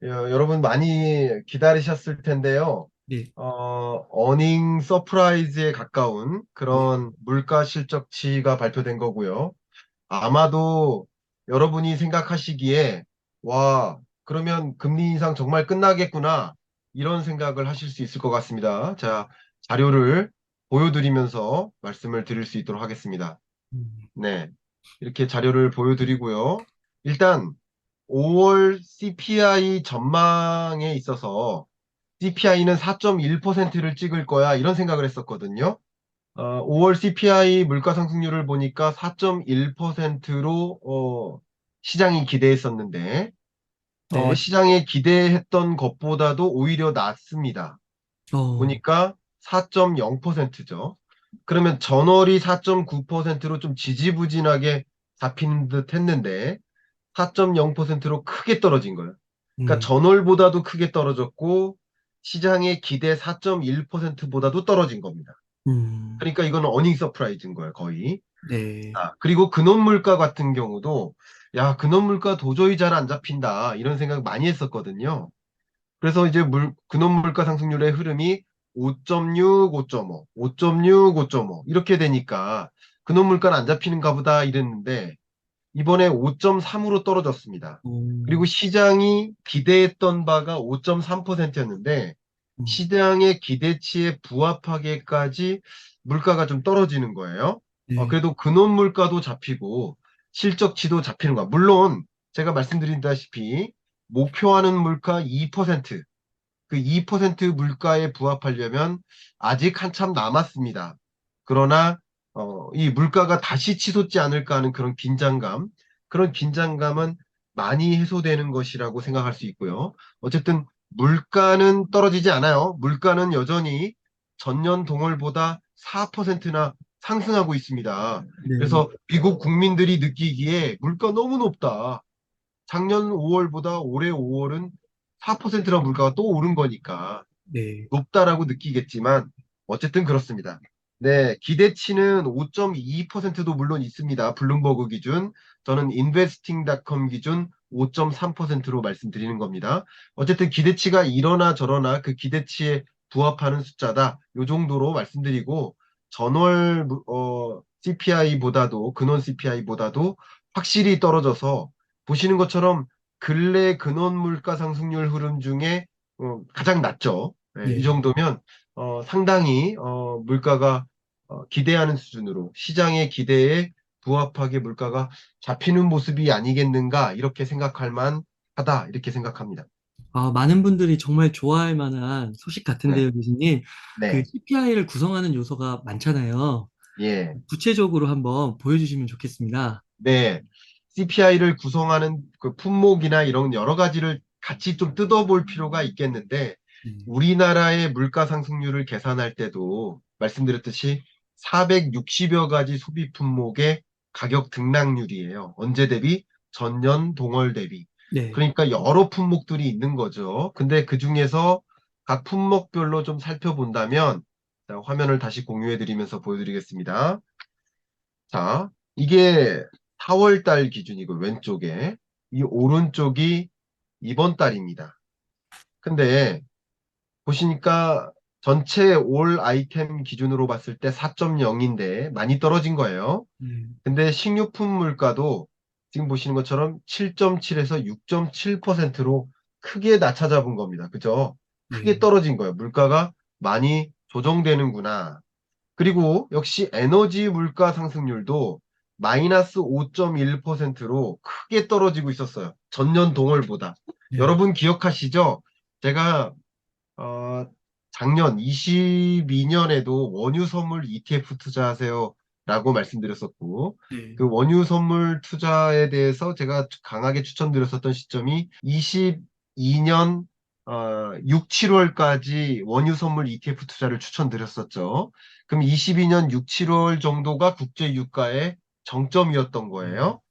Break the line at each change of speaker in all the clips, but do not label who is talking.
여러분 많이 기다리셨을 텐데요.
네,
어닝 서프라이즈에 가까운
네,
그런 물가 실적치가 발표된 거고요. 아마도 여러분이 생각하시기에, 와, 그러면 금리 인상 정말 끝나겠구나. 이런 생각을 하실 수 있을 것 같습니다. 자, 자료를 보여드리면서 말씀을 드릴 수 있도록 하겠습니다.
음,
네. 이렇게 자료를 보여드리고요. 일단 5월 CPI 전망에 있어서 CPI는 4.1%를 찍을 거야 이런 생각을 했었거든요. 5월 CPI 물가 상승률을 보니까 4.1%로 시장이 기대했었는데
네,
시장에 기대했던 것보다도 오히려 낮습니다.
어,
보니까 4.0%죠. 그러면 전월이 4.9%로 좀 지지부진하게 잡히는 듯 했는데 4.0%로 크게 떨어진 거예요. 그러니까
음,
전월보다도 크게 떨어졌고 시장의 기대 4.1%보다도 떨어진 겁니다.
음,
그러니까 이거는 어닝 서프라이즈인 거예요, 거의.
네,
그리고 근원 물가 같은 경우도 야, 근원 물가 도저히 잘 안 잡힌다. 이런 생각 많이 했었거든요. 그래서 이제 근원 물가 상승률의 흐름이 5.6, 5.5, 5.6, 5.5 이렇게 되니까 근원 물가는 안 잡히는가 보다 이랬는데 이번에 5.3으로 떨어졌습니다. 그리고
음,
시장이 기대했던 바가 5.3%였는데
음,
시장의 기대치에 부합하게까지 물가가 좀 떨어지는 거예요.
네,
그래도 근원 물가도 잡히고 실적치도 잡히는 거야. 물론 제가 말씀드린다시피 목표하는 물가 2%, 그 2% 물가에 부합하려면 아직 한참 남았습니다. 그러나 이 물가가 다시 치솟지 않을까 하는 그런 긴장감은 많이 해소되는 것이라고 생각할 수 있고요. 어쨌든 물가는 떨어지지 않아요. 물가는 여전히 전년 동월보다 4%나 상승하고 있습니다.
네,
그래서 미국 국민들이 느끼기에 물가 너무 높다. 작년 5월보다 올해 5월은 4%나 물가가 또 오른 거니까
네,
높다라고 느끼겠지만 어쨌든 그렇습니다. 네, 기대치는 5.2%도 물론 있습니다. 블룸버그 기준. 저는 investing.com 기준 5.3%로 말씀드리는 겁니다. 어쨌든 기대치가 이러나 저러나 그 기대치에 부합하는 숫자다. 요 정도로 말씀드리고 전월 CPI보다도 근원 CPI보다도 확실히 떨어져서 보시는 것처럼 근래 근원 물가 상승률 흐름 중에 가장 낮죠. 네, 이
네.
정도면 상당히 물가가 기대하는 수준으로 시장의 기대에 부합하게 물가가 잡히는 모습이 아니겠는가 이렇게 생각할 만하다 이렇게 생각합니다.
많은 분들이 정말 좋아할 만한 소식
네,
같은데요, 교수님. 그
네,
CPI를 구성하는 요소가 많잖아요.
예,
구체적으로 한번 보여주시면 좋겠습니다.
네. CPI를 구성하는 그 품목이나 이런 여러 가지를 같이 좀 뜯어볼 필요가 있겠는데
네,
우리나라의 물가 상승률을 계산할 때도 말씀드렸듯이 460여 가지 소비 품목의 가격 등락률이에요. 언제 대비? 전년 동월 대비.
네,
그러니까 여러 품목들이 있는 거죠. 근데 그 중에서 각 품목별로 좀 살펴본다면 자, 화면을 다시 공유해 드리면서 보여드리겠습니다. 자, 이게 4월 달 기준이고 왼쪽에 이 오른쪽이 이번 달입니다. 근데 보시니까 전체 올 아이템 기준으로 봤을 때 4.0인데 많이 떨어진 거예요.
네,
근데 식료품 물가도 지금 보시는 것처럼 7.7에서 6.7%로 크게 낮춰잡은 겁니다. 그죠? 크게
네,
떨어진 거예요. 물가가 많이 조정되는구나. 그리고 역시 에너지 물가 상승률도 마이너스 5.1%로 크게 떨어지고 있었어요. 전년 동월보다.
네,
여러분 기억하시죠? 제가 어, 작년 22년에도 원유 선물 ETF 투자하세요 라고 말씀드렸었고,
네,
그 원유 선물 투자에 대해서 제가 강하게 추천드렸었던 시점이 22년 6, 7월까지 원유 선물 ETF 투자를 추천드렸었죠. 그럼 22년 6, 7월 정도가 국제 유가의 정점이었던
네.
거예요.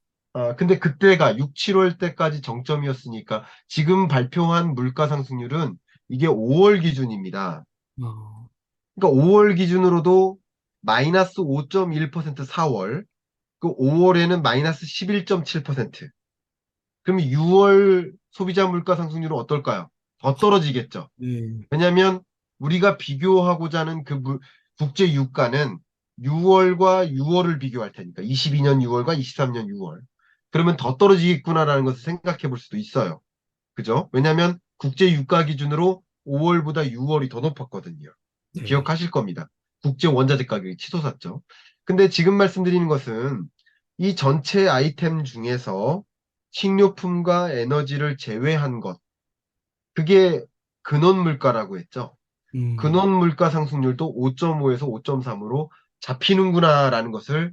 근데 그때가 6, 7월 때까지 정점이었으니까 지금 발표한 물가 상승률은 이게 5월 기준입니다.
어,
그러니까 5월 기준으로도 마이너스 5.1% 4월, 그 5월에는 마이너스 11.7%. 그럼 6월 소비자 물가 상승률은 어떨까요? 더 떨어지겠죠.
네,
왜냐하면 우리가 비교하고자 하는 그 국제 유가는 6월과 6월을 비교할 테니까 22년 6월과 23년 6월. 그러면 더 떨어지겠구나라는 것을 생각해 볼 수도 있어요. 그죠? 왜냐하면 국제 유가 기준으로 5월보다 6월이 더 높았거든요.
네,
기억하실 겁니다. 국제 원자재 가격이 치솟았죠. 근데 지금 말씀드리는 것은 이 전체 아이템 중에서 식료품과 에너지를 제외한 것, 그게 근원 물가라고 했죠.
음,
근원 물가 상승률도 5.5에서 5.3으로 잡히는구나라는 것을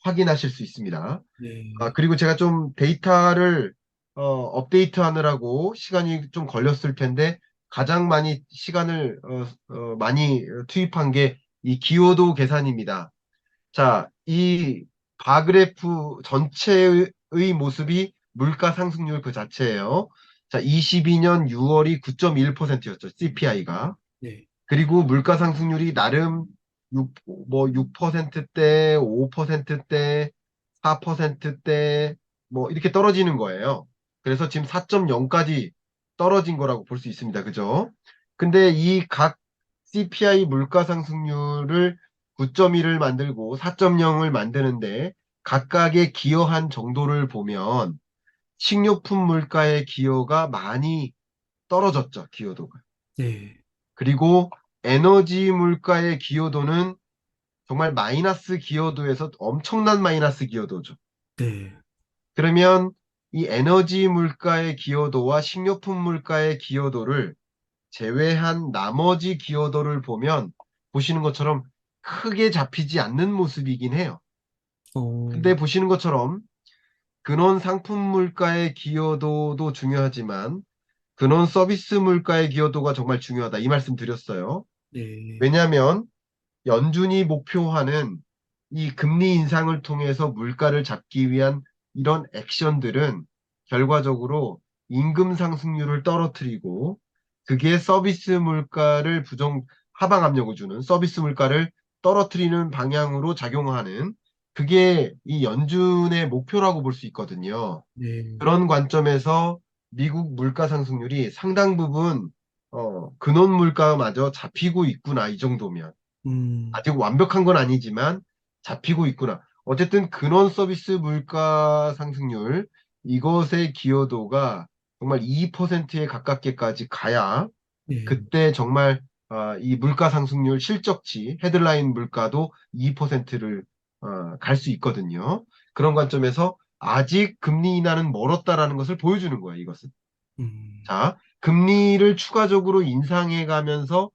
확인하실 수 있습니다.
네,
그리고 제가 좀 데이터를 업데이트 하느라고 시간이 좀 걸렸을 텐데 가장 많이 시간을 많이 투입한 게 이 기여도 계산입니다. 자, 이 바그래프 전체의 모습이 물가 상승률 그 자체예요. 자, 22년 6월이 9.1%였죠. CPI가.
네,
그리고 물가 상승률이 나름 6%대, 5%대, 4%대, 뭐 이렇게 떨어지는 거예요. 그래서 지금 4.0까지 떨어진 거라고 볼 수 있습니다. 그죠? 근데 이 각 CPI 물가 상승률을 9.1을 만들고 4.0을 만드는데 각각의 기여한 정도를 보면 식료품 물가의 기여가 많이 떨어졌죠. 기여도가.
네,
그리고 에너지 물가의 기여도는 정말 마이너스 기여도에서 엄청난 마이너스 기여도죠.
네,
그러면 이 에너지 물가의 기여도와 식료품 물가의 기여도를 제외한 나머지 기여도를 보면 보시는 것처럼 크게 잡히지 않는 모습이긴 해요.
어,
근데 보시는 것처럼 근원 상품 물가의 기여도도 중요하지만 근원 서비스 물가의 기여도가 정말 중요하다. 이 말씀 드렸어요.
네,
왜냐하면 연준이 목표하는 이 금리 인상을 통해서 물가를 잡기 위한 이런 액션들은 결과적으로 임금 상승률을 떨어뜨리고 그게 서비스 물가를 하방 압력을 주는 서비스 물가를 떨어뜨리는 방향으로 작용하는 그게 이 연준의 목표라고 볼 수 있거든요.
네,
그런 관점에서 미국 물가 상승률이 상당 부분 근원 물가마저 잡히고 있구나 이 정도면.
음,
아직 완벽한 건 아니지만 잡히고 있구나. 어쨌든 근원 서비스 물가 상승률 이것의 기여도가 정말 2%에 가깝게까지 가야
네,
그때 정말 이 물가 상승률 실적치 헤드라인 물가도 2%를 갈 수 있거든요. 그런 관점에서 아직 금리 인하는 멀었다라는 것을 보여주는 거예요, 이것은.
음,
자, 금리를 추가적으로 인상해 가면서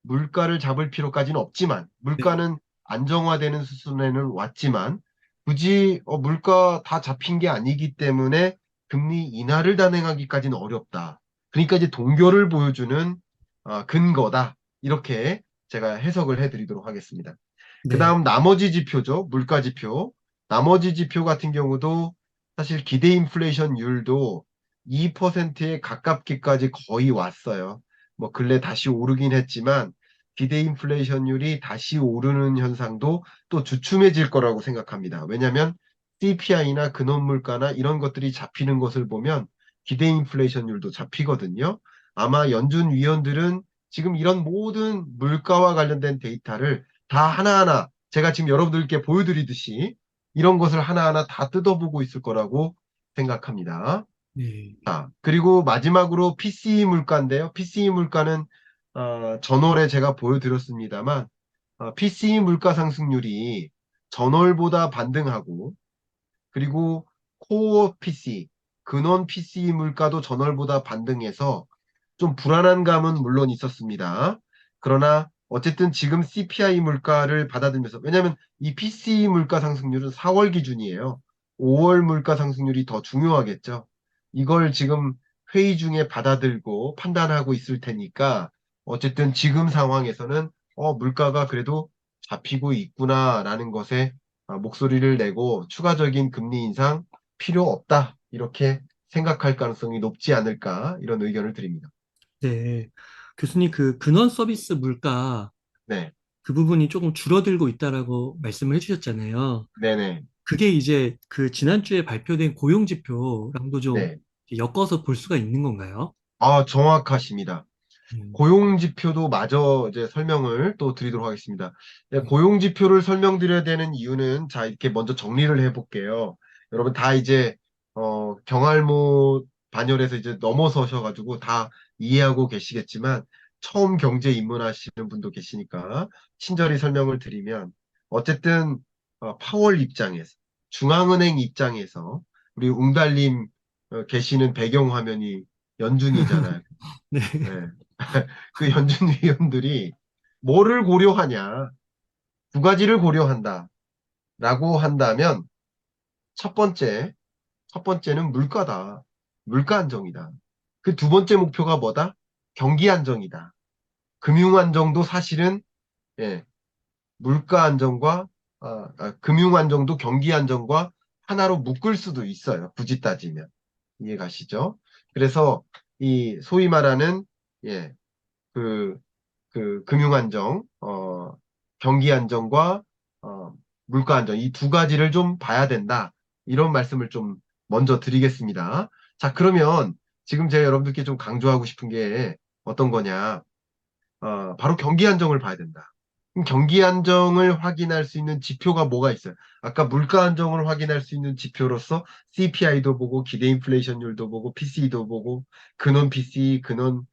물가를 잡을 필요까지는 없지만,
네,
물가는 안정화되는 수준에는 왔지만, 굳이 물가 다 잡힌 게 아니기 때문에 금리 인하를 단행하기까지는 어렵다. 그러니까 이제 동결을 보여주는 근거다. 이렇게 제가 해석을 해드리도록 하겠습니다. 그
네,
다음 나머지 지표죠. 물가 지표. 나머지 지표 같은 경우도 사실 기대 인플레이션율도 2%에 가깝게까지 거의 왔어요. 뭐 근래 다시 오르긴 했지만 기대 인플레이션율이 다시 오르는 현상도 또 주춤해질 거라고 생각합니다. 왜냐하면 CPI나 근원 물가나 이런 것들이 잡히는 것을 보면 기대 인플레이션율도 잡히거든요. 아마 연준 위원들은 지금 이런 모든 물가와 관련된 데이터를 다 하나하나 제가 지금 여러분들께 보여드리듯이 이런 것을 하나하나 다 뜯어보고 있을 거라고 생각합니다.
네,
그리고 마지막으로 PCE 물가인데요. PCE 물가는 전월에 제가 보여드렸습니다만 PCE 물가 상승률이 전월보다 반등하고 그리고 코어 PC, 근원 PC 물가도 전월보다 반등해서 좀 불안한 감은 물론 있었습니다. 그러나 어쨌든 지금 CPI 물가를 받아들면서 왜냐하면 이 PC 물가 상승률은 4월 기준이에요. 5월 물가 상승률이 더 중요하겠죠. 이걸 지금 회의 중에 받아들고 판단하고 있을 테니까 어쨌든 지금 상황에서는 물가가 그래도 잡히고 있구나라는 것에 목소리를 내고 추가적인 금리 인상 필요 없다. 이렇게 생각할 가능성이 높지 않을까 이런 의견을 드립니다.
네. 교수님 그 근원 서비스 물가
네,
그 부분이 조금 줄어들고 있다라고 말씀을 해주셨잖아요.
네네,
그게 이제 그 지난주에 발표된 고용 지표랑도 좀
네,
엮어서 볼 수가 있는 건가요?
아, 정확하십니다.
음,
고용지표도 마저 이제 설명을 또 드리도록 하겠습니다. 네,
네.
고용지표를 설명드려야 되는 이유는, 자, 이렇게 먼저 정리를 해볼게요. 여러분 다 이제, 경알모 반열에서 이제 넘어서셔가지고 다 이해하고 계시겠지만, 처음 경제 입문하시는 분도 계시니까, 친절히 설명을 드리면, 어쨌든, 파월 입장에서, 중앙은행 입장에서, 우리 웅달님 계시는 배경화면이 연준이잖아요.
네.
네. 그 연준 위원들이 뭐를 고려하냐? 두 가지를 고려한다. 라고 한다면, 첫 번째, 첫 번째는 물가다. 물가 안정이다. 그 두 번째 목표가 뭐다? 경기 안정이다. 금융 안정도 사실은, 예, 물가 안정과, 금융 안정도 경기 안정과 하나로 묶을 수도 있어요. 굳이 따지면. 이해가시죠? 그래서 이 소위 말하는, 예, 그 금융 안정, 경기 안정과 물가 안정 이 두 가지를 좀 봐야 된다. 이런 말씀을 좀 먼저 드리겠습니다. 자, 그러면 지금 제가 여러분들께 좀 강조하고 싶은 게 어떤 거냐? 바로 경기 안정을 봐야 된다. 그럼 경기 안정을 확인할 수 있는 지표가 뭐가 있어요? 아까 물가 안정을 확인할 수 있는 지표로서 CPI도 보고 기대 인플레이션율도 보고 PCE도 보고 근원 PCE, 그리고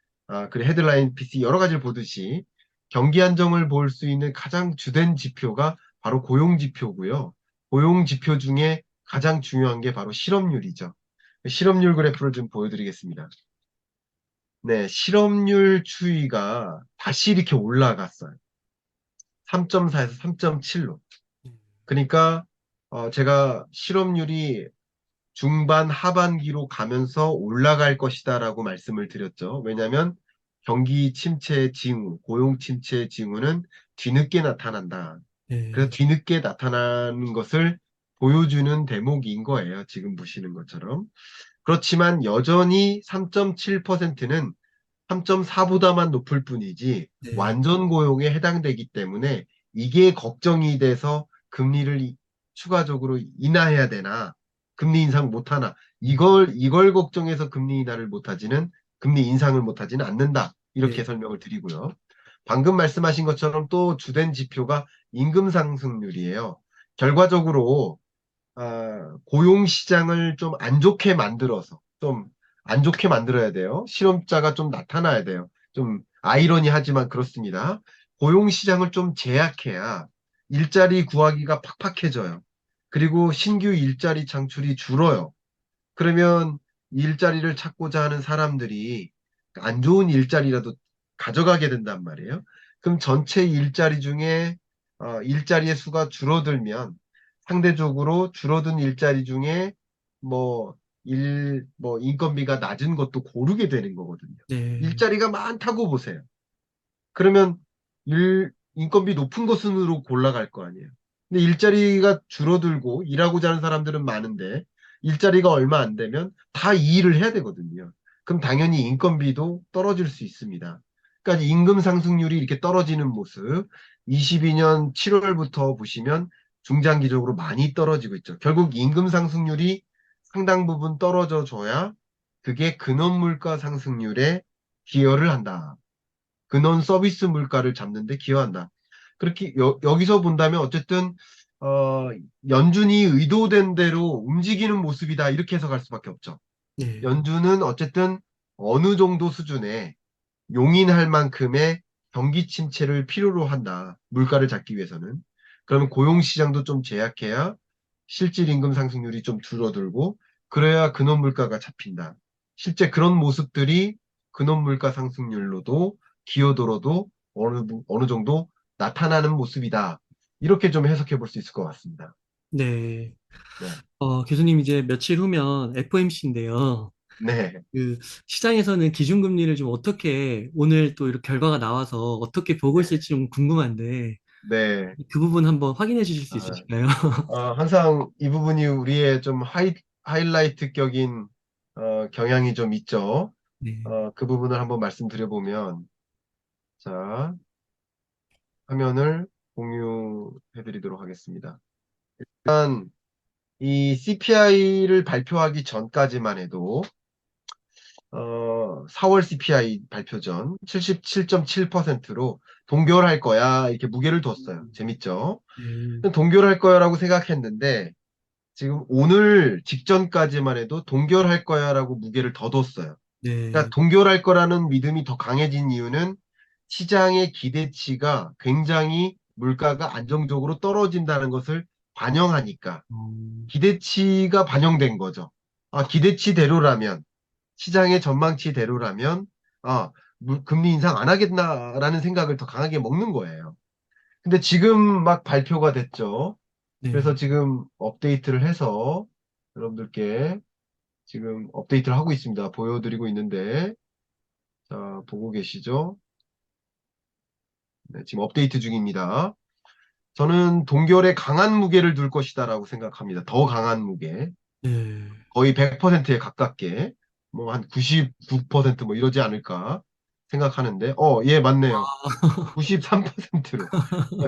헤드라인 PCE 여러 가지를 보듯이 경기 안정을 볼 수 있는 가장 주된 지표가 바로 고용 지표고요. 고용 지표 중에 가장 중요한 게 바로 실업률이죠. 실업률 그래프를 좀 보여드리겠습니다. 네, 실업률 추이가 다시 이렇게 올라갔어요. 3.4에서 3.7로. 그러니까 제가 실업률이 중반 하반기로 가면서 올라갈 것이다라고 말씀을 드렸죠. 왜냐하면 경기 침체 징후, 고용 침체 징후는 뒤늦게 나타난다. 그래서
네.
뒤늦게 나타나는 것을 보여주는 대목인 거예요. 지금 보시는 것처럼. 그렇지만 여전히 3.7%는 3.4보다만 높을 뿐이지
네.
완전 고용에 해당되기 때문에 이게 걱정이 돼서 금리를 추가적으로 인하해야 되나, 금리 인상 못하나, 이걸 걱정해서 금리 인하를 못하지는, 금리 인상을 못하지는 않는다. 이렇게
네.
설명을 드리고요. 방금 말씀하신 것처럼 또 주된 지표가 임금 상승률이에요. 결과적으로 고용 시장을 좀 안 좋게 만들어서 좀 안 좋게 만들어야 돼요. 실업자가 좀 나타나야 돼요. 좀 아이러니하지만 그렇습니다. 고용 시장을 좀 제약해야 일자리 구하기가 팍팍해져요. 그리고 신규 일자리 창출이 줄어요. 그러면 일자리를 찾고자 하는 사람들이 안 좋은 일자리라도 가져가게 된단 말이에요. 그럼 전체 일자리 중에 일자리의 수가 줄어들면 상대적으로 줄어든 일자리 중에 뭐 인건비가 낮은 것도 고르게 되는 거거든요.
네.
일자리가 많다고 보세요. 그러면 인건비 높은 곳으로 골라갈 거 아니에요. 근데 일자리가 줄어들고 일하고자 하는 사람들은 많은데 일자리가 얼마 안 되면 다 이 일을 해야 되거든요. 그럼 당연히 인건비도 떨어질 수 있습니다. 그러니까 임금 상승률이 이렇게 떨어지는 모습 22년 7월부터 보시면 중장기적으로 많이 떨어지고 있죠. 결국 임금 상승률이 상당 부분 떨어져 줘야 그게 근원 물가 상승률에 기여를 한다. 근원 서비스 물가를 잡는 데 기여한다. 그렇게 여기서 본다면 어쨌든 어, 연준이 의도된 대로 움직이는 모습이다. 이렇게 해석할 수밖에 없죠.
네.
연준은 어쨌든 어느 정도 수준의 용인할 만큼의 경기 침체를 필요로 한다. 물가를 잡기 위해서는. 그러면 고용 시장도 좀 제약해야 실질 임금 상승률이 좀 줄어들고 그래야 근원 물가가 잡힌다. 실제 그런 모습들이 근원 물가 상승률로도 기여도로도 어느 정도 나타나는 모습이다. 이렇게 좀 해석해 볼 수 있을 것 같습니다.
네.
네.
교수님 이제 며칠 후면 FOMC인데요.
네.
그 시장에서는 기준금리를 좀 어떻게 오늘 또 이렇게 결과가 나와서 어떻게 보고
네.
있을지 좀 궁금한데
네.
그 부분 한번 확인해 주실 수
아,
있으실까요?
항상 이 부분이 우리의 좀 하이라이트격인 경향이 좀 있죠.
네.
그 부분을 한번 말씀드려보면, 자, 화면을 공유해 드리도록 하겠습니다. 일단 이 CPI를 발표하기 전까지만 해도 4월 CPI 발표 전 77.7%로 동결할 거야. 이렇게 무게를 뒀어요. 재밌죠?
네,
동결할 거야라고 생각했는데 지금 오늘 직전까지만 해도 동결할 거야라고 무게를 더 뒀어요. 그러니까
네,
동결할 거라는 믿음이 더 강해진 이유는 시장의 기대치가 굉장히 물가가 안정적으로 떨어진다는 것을 반영하니까
어,
기대치가 반영된 거죠. 기대치대로라면 시장의 전망치대로라면 아, 금리 인상 안 하겠나라는 생각을 더 강하게 먹는 거예요. 근데 지금 막 발표가 됐죠. 그래서
네,
지금 업데이트를 해서 여러분들께 지금 업데이트를 하고 있습니다. 보여드리고 있는데 자, 보고 계시죠? 네, 지금 업데이트 중입니다. 저는 동결에 강한 무게를 둘 것이다라고 생각합니다. 더 강한 무게.
네.
거의 100%에 가깝게. 뭐 한 99%뭐 이러지 않을까 생각하는데, 예, 맞네요. 93%로.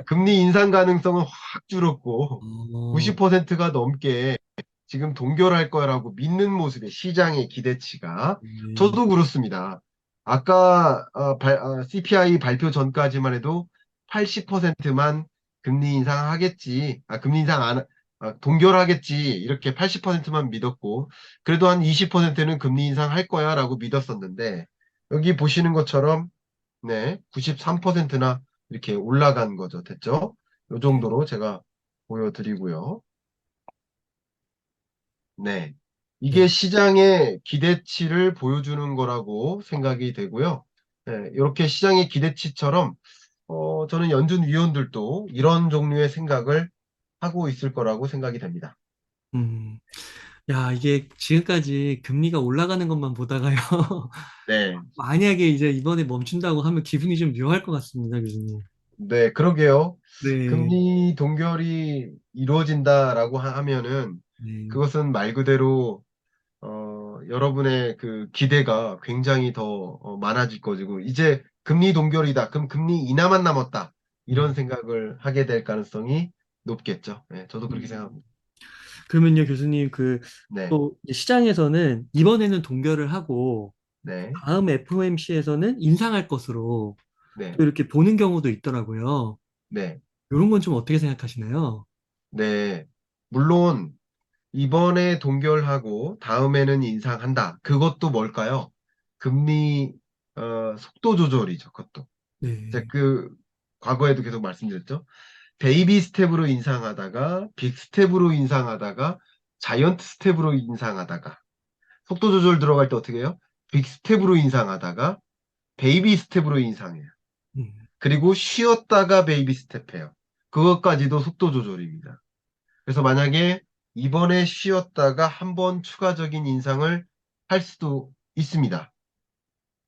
금리 인상 가능성은 확 줄었고,
어,
90%가 넘게 지금 동결할 거라고 믿는 모습의 시장의 기대치가.
네,
저도 그렇습니다. 아까 CPI 발표 전까지만 해도 80%만 금리 인상하겠지, 금리 인상 안, 동결하겠지 이렇게 80%만 믿었고 그래도 한 20%는 금리 인상할 거야라고 믿었었는데 여기 보시는 것처럼 네, 93%나 이렇게 올라간 거죠. 됐죠? 이
네,
정도로 제가 보여드리고요. 네. 이게
네.
시장의 기대치를 보여주는 거라고 생각이 되고요. 네, 이렇게 시장의 기대치처럼 저는 연준 위원들도 이런 종류의 생각을 하고 있을 거라고 생각이 됩니다.
음, 야, 이게 지금까지 금리가 올라가는 것만 보다가요.
네.
만약에 이제 이번에 멈춘다고 하면 기분이 좀 묘할 것 같습니다, 교수님.
네, 그러게요.
네,
금리 동결이 이루어진다라고 하면은
네,
그것은 말 그대로 여러분의 그 기대가 굉장히 더 많아질 거고, 이제 금리 동결이다. 그럼 금리 인하만 남았다. 이런
음,
생각을 하게 될 가능성이 높겠죠. 네, 저도 그렇게
음.
생각합니다.
그러면요, 교수님,
네,
또 이제 시장에서는 이번에는 동결을 하고
네,
다음 FOMC에서는 인상할 것으로
네,
또 이렇게 보는 경우도 있더라고요.
네,
이런 건 좀 어떻게 생각하시나요?
네. 물론, 이번에 동결하고 다음에는 인상한다. 그것도 뭘까요? 금리, 속도 조절이죠. 그것도. 제가
네,
과거에도 계속 말씀드렸죠. 베이비 스텝으로 인상하다가 빅 스텝으로 인상하다가 자이언트 스텝으로 인상하다가 속도 조절 들어갈 때 어떻게 해요? 빅 스텝으로 인상하다가 베이비 스텝으로 인상해요.
음,
그리고 쉬었다가 베이비 스텝해요. 그것까지도 속도 조절입니다. 그래서 만약에 이번에 쉬었다가 한 번 추가적인 인상을 할 수도 있습니다.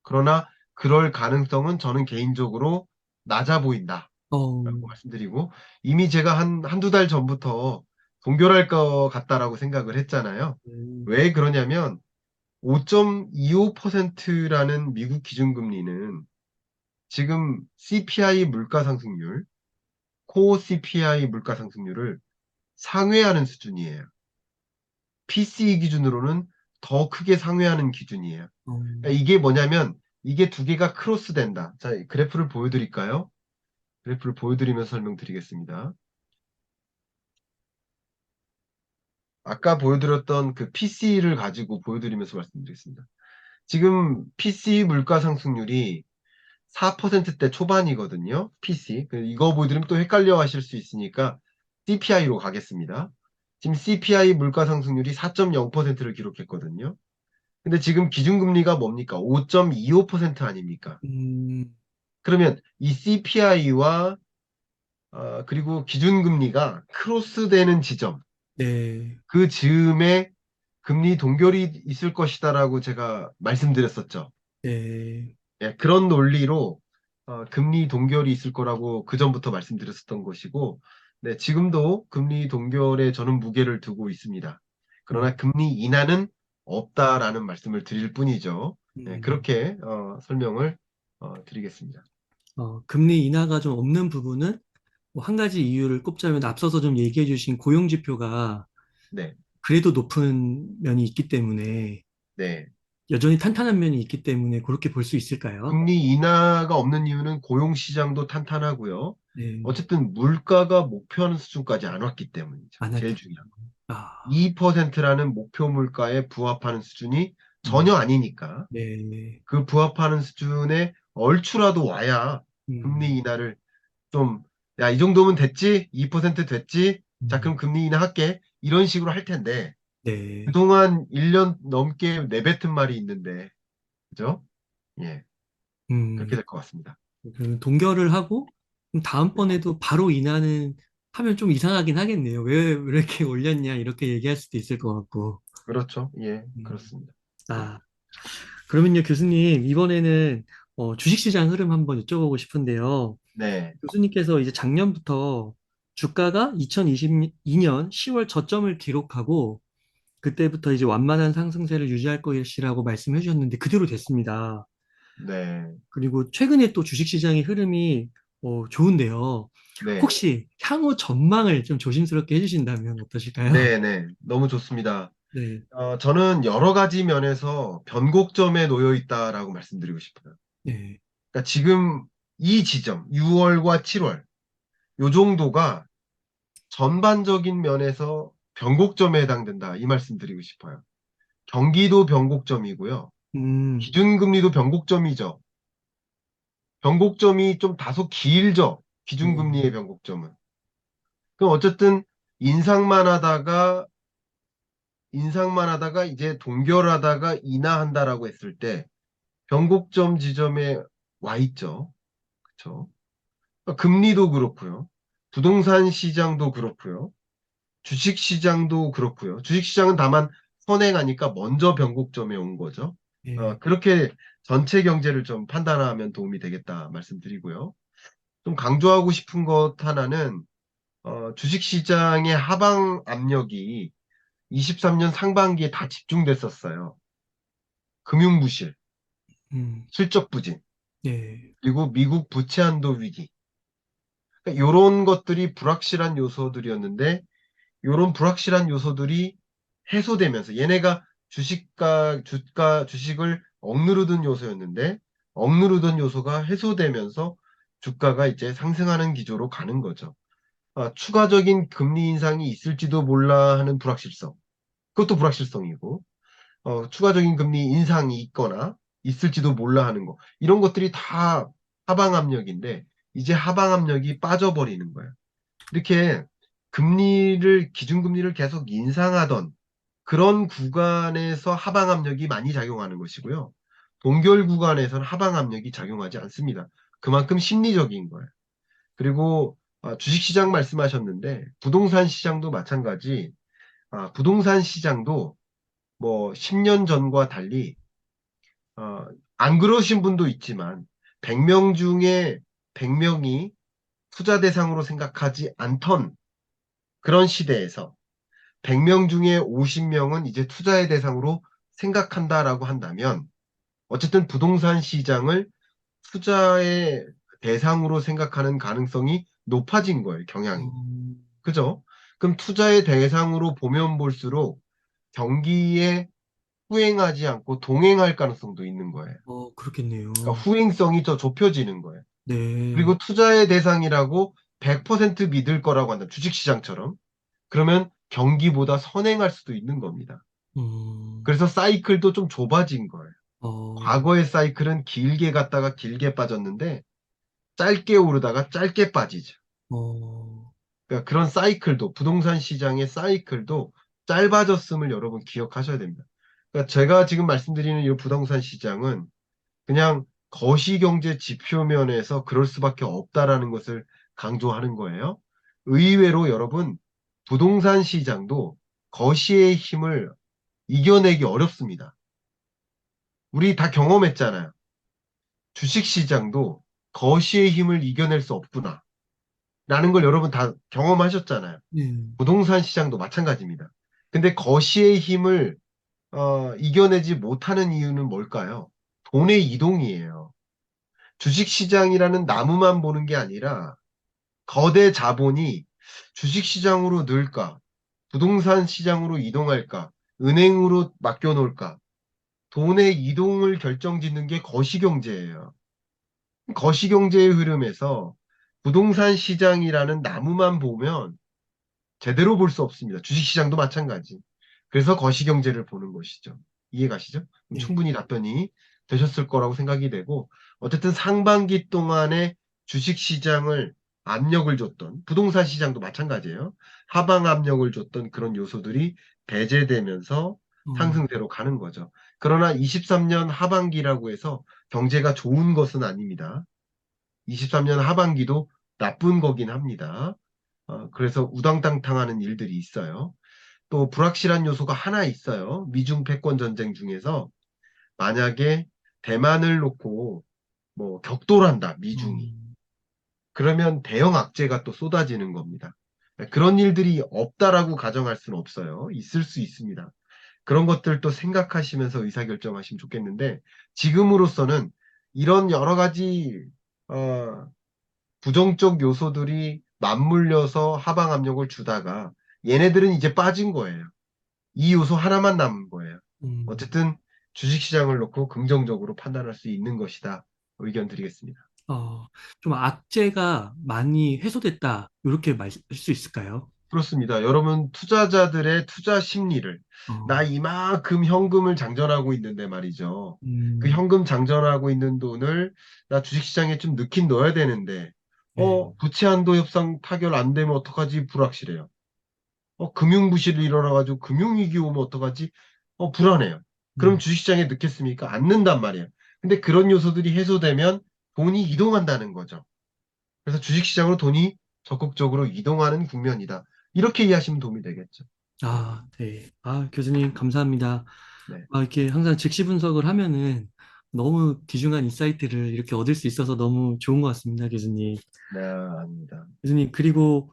그러나 그럴 가능성은 저는 개인적으로 낮아 보인다.
어,
라고 말씀드리고 이미 제가 한두 달 전부터 동결할 것 같다라고 생각을 했잖아요.
음,
왜 그러냐면 5.25%라는 미국 기준금리는 지금 CPI 물가 상승률, 코어 CPI 물가 상승률을 상회하는 수준이에요. PCE 기준으로는 더 크게 상회하는 기준이에요.
어,
그러니까 이게 뭐냐면 이게 두 개가 크로스 된다. 자, 그래프를 보여드릴까요? 그래프를 보여드리면서 설명드리겠습니다. 아까 보여드렸던 그 PC를 가지고 보여드리면서 말씀드리겠습니다. 지금 PC 물가 상승률이 4%대 초반이거든요. PC. 이거 보여드리면 또 헷갈려 하실 수 있으니까 CPI로 가겠습니다. 지금 CPI 물가 상승률이 4.0%를 기록했거든요. 근데 지금 기준금리가 뭡니까? 5.25% 아닙니까?
음,
그러면 이 CPI와 그리고 기준금리가 크로스되는 지점,
네,
그 즈음에 금리 동결이 있을 것이다라고 제가 말씀드렸었죠.
네,
예, 그런 논리로 금리 동결이 있을 거라고 그 전부터 말씀드렸었던 것이고, 네, 지금도 금리 동결에 저는 무게를 두고 있습니다.
음,
그러나 금리 인하는 없다라는 말씀을 드릴 뿐이죠. 네,
음.
그렇게 설명을 드리겠습니다.
금리 인하가 좀 없는 부분은 뭐 한 가지 이유를 꼽자면 앞서서 좀 얘기해 주신 고용 지표가
네,
그래도 높은 면이 있기 때문에
네.
여전히 탄탄한 면이 있기 때문에 그렇게 볼 수 있을까요?
금리 인하가 없는 이유는 고용시장도 탄탄하고요.
네,
어쨌든 물가가 목표하는 수준까지 안 왔기 때문이죠.
안
제일
왔기
중요한 건.
아,
2%라는 목표 물가에 부합하는 수준이
음,
전혀 아니니까
네, 네,
그 부합하는 수준에 얼추라도 와야
음,
금리 인하를 좀, 야, 이 정도면 됐지? 2% 됐지? 자, 그럼
음,
금리 인하 할게. 이런 식으로 할 텐데,
네,
그동안 1년 넘게 내뱉은 말이 있는데, 그죠? 예, 그렇게
음,
될 것 같습니다.
그 동결을 하고 그럼
네.
다음번에도 바로 인하는 하면 좀 이상하긴 하겠네요. 왜 이렇게 올렸냐 이렇게 얘기할 수도 있을 것 같고.
그렇죠. 예,
음,
그렇습니다. 예.
아, 그러면요, 교수님, 이번에는 주식시장 흐름 한번 여쭤보고 싶은데요.
네,
교수님께서 이제 작년부터 주가가 2022년 10월 저점을 기록하고 그때부터 이제 완만한 상승세를 유지할 것이라고 말씀해 주셨는데 그대로 됐습니다.
네,
그리고 최근에 또 주식시장의 흐름이 좋은데요.
네,
혹시 향후 전망을 좀 조심스럽게 해주신다면 어떠실까요?
네, 네. 너무 좋습니다.
네,
저는 여러 가지 면에서 변곡점에 놓여 있다라고 말씀드리고 싶어요.
네,
그러니까 지금 이 지점, 6월과 7월, 요 정도가 전반적인 면에서 변곡점에 해당된다. 이 말씀 드리고 싶어요. 경기도 변곡점이고요.
음,
기준금리도 변곡점이죠. 변곡점이 좀 다소 길죠.
네,
기준금리의 변곡점은. 그럼 어쨌든 인상만 하다가 이제 동결하다가 인하한다라고 했을 때 변곡점 지점에 와 있죠. 그렇죠? 금리도 그렇고요. 부동산 시장도 그렇고요. 주식 시장도 그렇고요. 주식 시장은 다만 선행하니까 먼저 변곡점에 온 거죠.
네,
그렇게 전체 경제를 좀 판단하면 도움이 되겠다 말씀드리고요. 좀 강조하고 싶은 것 하나는 주식 시장의 하방 압력이 23년 상반기에 다 집중됐었어요. 금융 부실, 실적 부진,
네,
그리고 미국 부채 한도 위기. 그러니까 이런 것들이 불확실한 요소들이었는데 이런 불확실한 요소들이 해소되면서 얘네가 주식을 억누르던 요소였는데 억누르던 요소가 해소되면서 주가가 이제 상승하는 기조로 가는 거죠. 추가적인 금리 인상이 있을지도 몰라 하는 불확실성. 그것도 불확실성이고, 추가적인 금리 인상이 있거나 있을지도 몰라 하는 거. 이런 것들이 다 하방 압력인데, 이제 하방 압력이 빠져버리는 거예요. 이렇게 기준금리를 계속 인상하던 그런 구간에서 하방 압력이 많이 작용하는 것이고요. 동결 구간에서는 하방 압력이 작용하지 않습니다. 그만큼 심리적인 거예요. 그리고 주식시장 말씀하셨는데 부동산 시장도 마찬가지. 부동산 시장도 뭐 10년 전과 달리 안 그러신 분도 있지만 100명 중에 100명이 투자 대상으로 생각하지 않던 그런 시대에서 100명 중에 50명은 이제 투자의 대상으로 생각한다라고 한다면 어쨌든 부동산 시장을 투자의 대상으로 생각하는 가능성이 높아진 거예요, 경향이. 그죠? 그럼 투자의 대상으로 보면 볼수록 경기에 후행하지 않고 동행할 가능성도 있는 거예요. 그러니까
그렇겠네요.
후행성이 더 좁혀지는 거예요.
네,
그리고 투자의 대상이라고 100% 믿을 거라고 한다. 주식시장처럼. 그러면 경기보다 선행할 수도 있는 겁니다.
음,
그래서 사이클도 좀 좁아진 거예요.
어,
과거의 사이클은 길게 갔다가 길게 빠졌는데 짧게 오르다가 짧게 빠지죠.
어,
그러니까 그런 사이클도 부동산 시장의 사이클도 짧아졌음을 여러분 기억하셔야 됩니다. 그러니까 제가 지금 말씀드리는 이 부동산 시장은 그냥 거시경제 지표면에서 그럴 수밖에 없다라는 것을 강조하는 거예요. 의외로 여러분 부동산 시장도 거시의 힘을 이겨내기 어렵습니다. 우리 다 경험했잖아요. 주식 시장도 거시의 힘을 이겨낼 수 없구나. 라는 걸 여러분 다 경험하셨잖아요.
네,
부동산 시장도 마찬가지입니다. 근데 거시의 힘을 이겨내지 못하는 이유는 뭘까요? 돈의 이동이에요. 주식 시장이라는 나무만 보는 게 아니라 거대 자본이 주식 시장으로 늘까, 부동산 시장으로 이동할까, 은행으로 맡겨놓을까, 돈의 이동을 결정짓는 게 거시경제예요. 거시경제의 흐름에서 부동산 시장이라는 나무만 보면 제대로 볼 수 없습니다. 주식시장도 마찬가지. 그래서 거시경제를 보는 것이죠. 이해가시죠? 그럼
네.
충분히 답변이 되셨을 거라고 생각이 되고, 어쨌든 상반기 동안에 주식시장을 압력을 줬던, 부동산 시장도 마찬가지예요. 하방 압력을 줬던 그런 요소들이 배제되면서
어,
상승세로 가는 거죠. 그러나 23년 하반기라고 해서 경제가 좋은 것은 아닙니다. 23년 하반기도 나쁜 거긴 합니다. 그래서 우당탕탕하는 일들이 있어요. 또 불확실한 요소가 하나 있어요. 미중 패권 전쟁 중에서 만약에 대만을 놓고 뭐 격돌한다, 미중이.
어,
그러면 대형 악재가 또 쏟아지는 겁니다. 그런 일들이 없다라고 가정할 수는 없어요. 있을 수 있습니다. 그런 것들도 생각하시면서 의사결정하시면 좋겠는데 지금으로서는 이런 여러 가지 어, 부정적 요소들이 맞물려서 하방 압력을 주다가 얘네들은 이제 빠진 거예요. 이 요소 하나만 남은 거예요.
음,
어쨌든 주식시장을 놓고 긍정적으로 판단할 수 있는 것이다. 의견 드리겠습니다.
어, 좀 악재가 많이 해소됐다. 이렇게 말할 수 있을까요?
그렇습니다. 여러분, 투자자들의 투자 심리를, 나
어,
이만큼 현금을 장전하고 있는데 말이죠. 그
음,
현금 장전하고 있는 돈을 나 주식시장에 좀 넣긴 넣어야 되는데,
네,
부채 한도 협상 타결 안 되면 어떡하지? 불확실해요. 금융부실이 일어나가지고 금융위기 오면 어떡하지? 불안해요. 그럼
네.
주식시장에 넣겠습니까? 안 넣는단 말이에요. 근데 그런 요소들이 해소되면 돈이 이동한다는 거죠. 그래서 주식시장으로 돈이 적극적으로 이동하는 국면이다. 이렇게 이해하시면 도움이 되겠죠.
아, 네. 아, 교수님, 감사합니다.
네,
아, 이렇게 항상 즉시 분석을 하면은 너무 귀중한 인사이트를 이렇게 얻을 수 있어서 너무 좋은 것 같습니다, 교수님.
네, 아닙니다.
교수님, 그리고,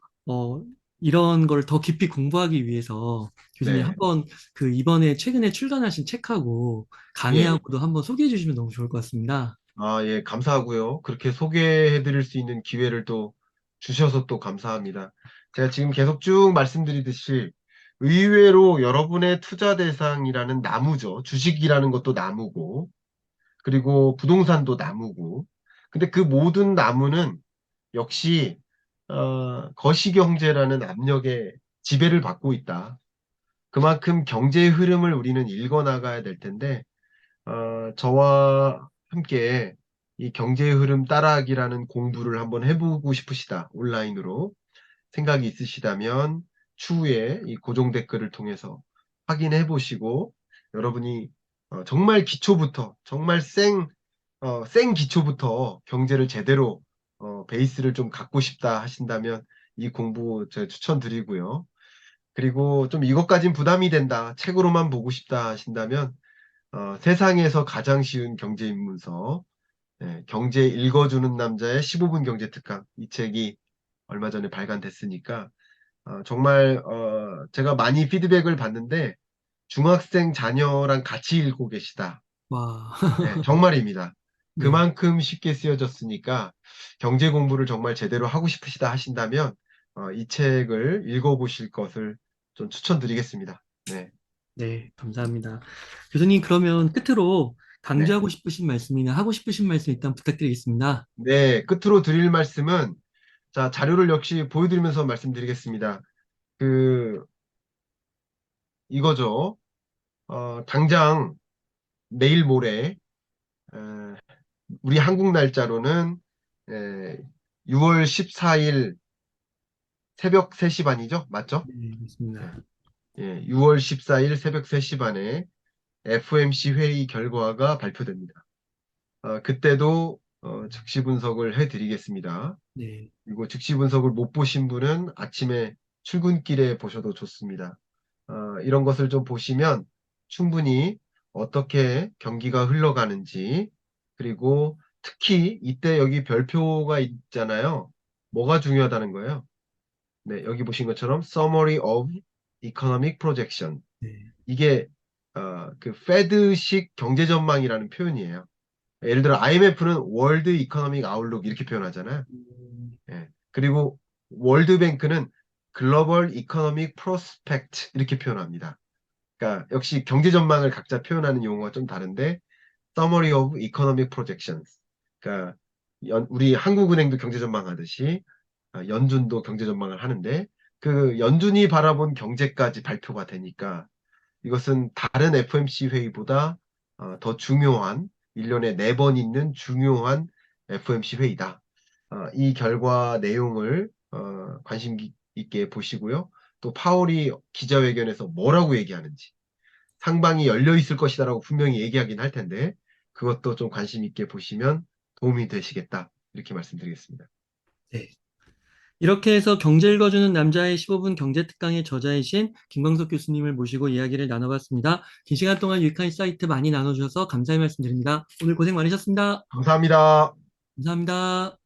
이런 걸 더 깊이 공부하기 위해서 교수님
네,
한번 그 이번에 최근에 출간하신 책하고
예.
강의하고도 한번 소개해 주시면 너무 좋을 것 같습니다.
예, 감사하고요. 그렇게 소개해드릴 수 있는 기회를 또 주셔서 또 감사합니다. 제가 지금 계속 쭉 말씀드리듯이 의외로 여러분의 투자 대상이라는 나무죠. 주식이라는 것도 나무고, 그리고 부동산도 나무고. 근데 그 모든 나무는 역시 거시경제라는 압력에 지배를 받고 있다. 그만큼 경제의 흐름을 우리는 읽어나가야 될 텐데 저와 함께 이 경제의 흐름 따라하기라는 공부를 한번 해보고 싶으시다. 온라인으로 생각이 있으시다면 추후에 이 고정 댓글을 통해서 확인해 보시고 여러분이 정말 기초부터 정말 생 기초부터 경제를 제대로 베이스를 좀 갖고 싶다 하신다면 이 공부 제가 추천드리고요. 그리고 좀 이것까진 부담이 된다. 책으로만 보고 싶다 하신다면 세상에서 가장 쉬운 경제 입문서, 경제 읽어주는 남자의 15분 경제 특강 이 책이 얼마 전에 발간됐으니까 정말 제가 많이 피드백을 받는데 중학생 자녀랑 같이 읽고 계시다.
와,
정말입니다.
네,
그만큼 쉽게 쓰여졌으니까 경제 공부를 정말 제대로 하고 싶으시다 하신다면 이 책을 읽어보실 것을 좀 추천드리겠습니다. 네,
네, 감사합니다. 교수님, 그러면 끝으로
네.
강조하고 싶으신 말씀이나 하고 싶으신 말씀 일단 부탁드리겠습니다.
네, 끝으로 드릴 말씀은 자, 자료를 역시 보여드리면서 말씀드리겠습니다. 그, 이거죠. 당장 내일 모레, 에, 우리 한국 날짜로는 6월 14일 새벽 3시 반이죠? 맞죠?
네,
예,
맞습니다.
6월 14일 새벽 3시 반에 FOMC 회의 결과가 발표됩니다. 그때도 즉시 분석을 해드리겠습니다.
네,
그리고 즉시 분석을 못 보신 분은 아침에 출근길에 보셔도 좋습니다. 이런 것을 좀 보시면 충분히 어떻게 경기가 흘러가는지, 그리고 특히 이때 여기 별표가 있잖아요. 뭐가 중요하다는 거예요? 네, 여기 보신 것처럼 Summary of Economic Projection.
네,
이게 그 페드식 경제 전망이라는 표현이에요. 예를 들어 IMF는 월드 이코노믹 아웃룩 이렇게 표현하잖아요. 예. 그리고 월드뱅크는 글로벌 이코노믹 프로스펙트 이렇게 표현합니다. 그러니까 역시 경제 전망을 각자 표현하는 용어가 좀 다른데 Summary of Economic Projections. 그러니까 우리 한국은행도 경제 전망하듯이 연준도 경제 전망을 하는데 그 연준이 바라본 경제까지 발표가 되니까 이것은 다른 FOMC 회의보다 더 중요한 1년에 4번 있는 중요한 FOMC 회의다. 이 결과 내용을 관심 있게 보시고요. 또 파월이 기자회견에서 뭐라고 얘기하는지 상방이 열려 있을 것이다라고 분명히 얘기하긴 할 텐데 그것도 좀 관심 있게 보시면 도움이 되시겠다. 이렇게 말씀드리겠습니다.
네. 이렇게 해서 경제 읽어주는 남자의 15분 경제특강의 저자이신 김광석 교수님을 모시고 이야기를 나눠봤습니다. 긴 시간 동안 유익한 사이트 많이 나눠주셔서 감사의 말씀드립니다. 오늘 고생 많으셨습니다.
감사합니다.
감사합니다.